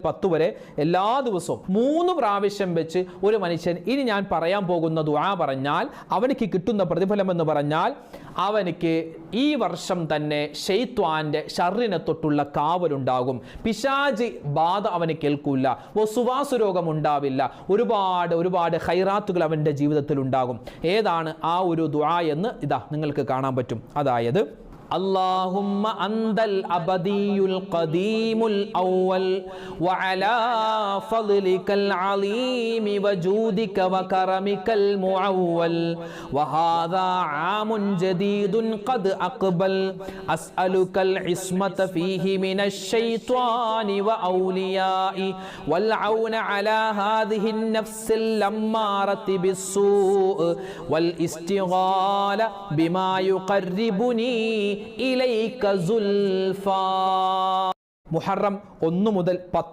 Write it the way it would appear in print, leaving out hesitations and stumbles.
10 വരെ എല്ലാ ദിവസവും 3 പ്രാവശ്യം വെച്ച് ഒരു മനുഷ്യൻ ഇനി ഞാൻ പറയാൻ പോകുന്ന ദുആ പറഞ്ഞാൽ അവനിക്ക് കിട്ടുന്ന പ്രതിഫലം എന്ന് പറഞ്ഞാൽ അവനിക്ക് ഈ വർഷം തന്നെ ശൈത്വാന്റെ ഷർറിനെ തൊട്ടുള്ള കാവലുണ്ടാകും. പിശാചി ബാധ അവന് കേൾക്കൂല, വസുവാസു രോഗം ഉണ്ടാവില്ല, ഒരുപാട് ഖൈറാത്തുകൾ അവൻ്റെ ജീവിതത്തിൽ ഉണ്ടാകും. ഏതാണ് ആ ഒരു ദുആ എന്ന് ഇതാ നിങ്ങൾക്ക് കാണാൻ പറ്റും. അതായത് اللهم أنت الأبدي القديم الأول وعلى فضلك العظيم وجودك وكرمك المعول وهذا عام جديد قد أقبل أسألك العصمة فيه من الشيطان وأوليائه والعون على هذه النفس اللمارة بالسوء والاستغالة بما يقربني ഇലൈക സുൽഫാ. മുഹറം 1 മുതൽ 10